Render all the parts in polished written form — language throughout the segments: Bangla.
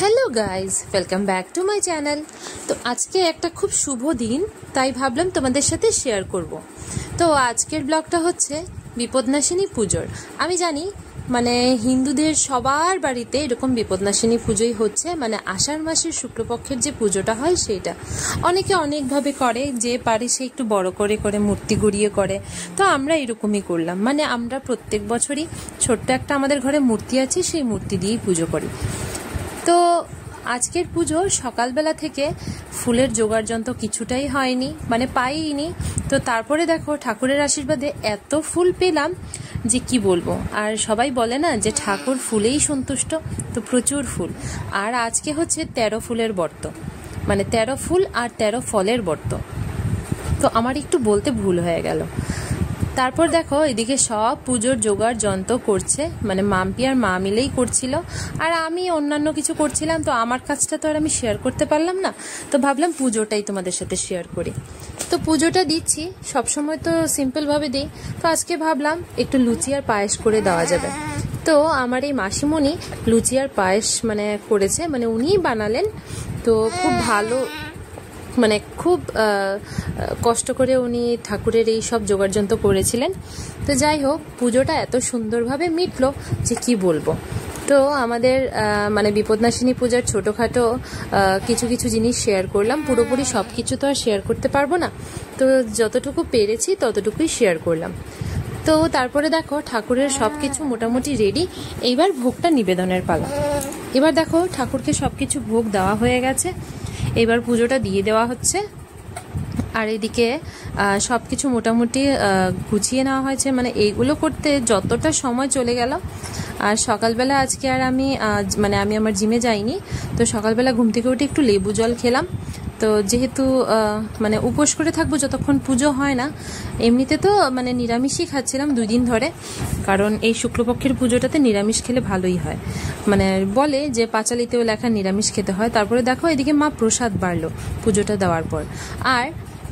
Hello guys, welcome back to my channel. তো আজকে একটা খুব শুভ দিন, তাই ভাবলাম তোমাদের সাথে শেয়ার করব। তো আজকের ব্লগটা হচ্ছে বিপদনাশিনী পুজোর। আমি জানি মানে হিন্দুদের সবার বাড়িতে এরকম বিপদনাশিনী পুজোই হচ্ছে, মানে আষাঢ় মাসের শুক্লপক্ষের যে পুজোটা হয় সেইটা। অনেকে অনেকভাবে করে, যে পারে সে একটু বড় করে করে মূর্তি গড়িয়ে করে। তো আমরা এরকমই করলাম, মানে আমরা প্রত্যেক বছরই ছোট্ট একটা আমাদের ঘরে মূর্তি আছে, সেই মূর্তি দিয়েই পুজো করি। তো আজকের পুজো সকালবেলা থেকে ফুলের জোগাড় যন্ত্র কিছুটাই হয়নি, মানে পাইনি। তো তারপরে দেখো ঠাকুরের আশীর্বাদে এত ফুল পেলাম যে কি বলবো। আর সবাই বলে না যে ঠাকুর ফুলেই সন্তুষ্ট, তো প্রচুর ফুল। আর আজকে হচ্ছে 13 ফুলের ব্রত, মানে 13 ফুল আর 13 ফলের ব্রত। তো আমার একটু বলতে ভুল হয়ে গেল। তারপর দেখো এদিকে সব পুজোর জোগাড় যন্ত্র করছে, মানে মাম্পি আর মা মিলেই করছিল, আর আমি অন্যান্য কিছু করছিলাম। তো আমার কাজটা তো আর আমি শেয়ার করতে পারলাম না, তো ভাবলাম পুজোটাই তোমাদের সাথে শেয়ার করি। তো পুজোটা দিচ্ছি, সবসময় তো সিম্পলভাবে দিই, তো আজকে ভাবলাম একটু লুচি আর পায়েস করে দেওয়া যাবে। তো আমার এই মাসিমণি লুচি আর পায়েস মানে করেছে, মানে উনিই বানালেন। তো খুব ভালো, মানে খুব কষ্ট করে উনি ঠাকুরের এই সব জোগাড়যন্ত্র করেছিলেন। তো যাই হোক, পুজোটা এত সুন্দরভাবে মিটলো যে কি বলবো। তো আমাদের মানে বিপদনাশিনী পূজার ছোটোখাটো কিছু কিছু জিনিস শেয়ার করলাম, পুরোপুরি সব কিছু তো আর শেয়ার করতে পারবো না, তো যতটুকু পেরেছি ততটুকুই শেয়ার করলাম। তো তারপরে দেখো ঠাকুরের সব কিছু মোটামুটি রেডি, এইবার ভোগটা নিবেদনের পালা। এবার দেখো ঠাকুরকে সব কিছু ভোগ দেওয়া হয়ে গেছে, এবার পুজোটা দিয়ে দেওয়া হচ্ছে। আর এদিকে সব কিছু মোটামুটি গুছিয়ে নেওয়া হয়েছে, মানে এইগুলো করতে যতটা সময় চলে গেল। আর সকালবেলা আজকে আর আমি মানে আমি আমার জিমে যাইনি, তো সকালবেলা ঘুম থেকে উঠে একটু লেবু জল খেলাম। তো যেহেতু মানে উপোস করে থাকবো যতক্ষণ পুজো হয় না, এমনিতে তো মানে নিরামিষই খাচ্ছিলাম 2 দিন ধরে, কারণ এই শুক্লপক্ষের পুজোটাতে নিরামিষ খেলে ভালোই হয়, মানে বলে যে পাঁচালিতেও লেখা নিরামিষ খেতে হয়। তারপরে দেখো এদিকে মা প্রসাদ বাড়লো পুজোটা দেওয়ার পর। আর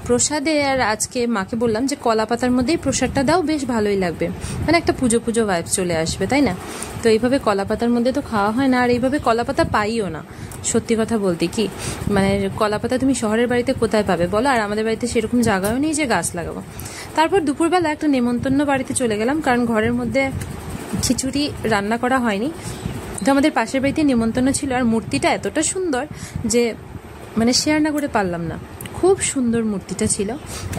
প্রসাদে আর আজকে মাকে বললাম যে কলা পাতার মধ্যেই প্রসাদটা দাও, বেশ ভালোই লাগবে, মানে একটা পুজো পুজো ভাইব চলে আসবে, তাই না? তো এইভাবে কলা পাতার মধ্যে তো খাওয়া হয় না, আর এইভাবে কলা পাতা পাইও না, সত্যি কথা বলতে কি, মানে কলা পাতা তুমি শহরের বাড়িতে কোথায় পাবে বলো? আর আমাদের বাড়িতে সেরকম জায়গাও নেই যে গাছ লাগাবো। তারপর দুপুরবেলা একটা নেমন্তন্ন বাড়িতে চলে গেলাম, কারণ ঘরের মধ্যে খিচুড়ি রান্না করা হয়নি। তো আমাদের পাশের বাড়িতে নেমন্তন্ন ছিল, আর মূর্তিটা এতটা সুন্দর যে মানে শেয়ার না করে পারলাম না। খুব সুন্দর মূর্তিটা ছিল,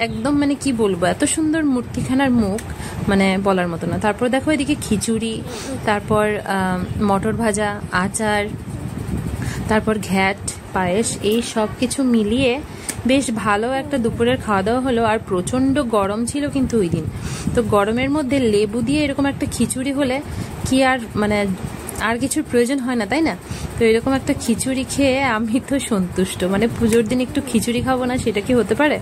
একদম মানে কি বলবো, এত সুন্দর মূর্তিখানার মুখ মানে বলার মতো না। তারপর দেখো এদিকে খিচুড়ি, তারপর মটর ভাজা, আচার, তারপর ঘ্যাট, পায়েস, এই সব কিছু মিলিয়ে বেশ ভালো একটা দুপুরের খাওয়া দাওয়া হলো। আর প্রচণ্ড গরম ছিল কিন্তু ওই দিন, তো গরমের মধ্যে লেবু দিয়ে এরকম একটা খিচুড়ি হলে কি আর মানে আর কিছুর প্রয়োজন হয় না, তাই না? তো এরকম একটা খিচুড়ি খেয়ে আমি তো সন্তুষ্ট, মানে পুজোর দিন একটু খিচুড়ি খাবো না, সেটা কি হতে পারে?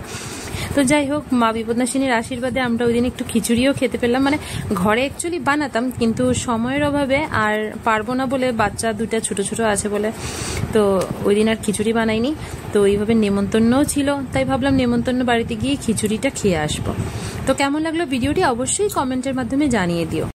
তো যাই হোক, মা বিপদনাশিনীর আশীর্বাদে আমরা ওই দিন একটু খিচুড়িও খেতে পেলাম। মানে ঘরে অ্যাকচুয়ালি বানাতাম, কিন্তু সময়ের অভাবে আর পারবো না বলে, বাচ্চা 2টা ছোট ছোট আছে বলে, তো ওই দিন আর খিচুড়ি বানাইনি। তো এইভাবে নেমন্তন্নও ছিল, তাই ভাবলাম নেমন্তন্ন বাড়িতে গিয়ে খিচুড়িটা খেয়ে আসবো। তো কেমন লাগলো ভিডিওটি অবশ্যই কমেন্টের মাধ্যমে জানিয়ে দিও।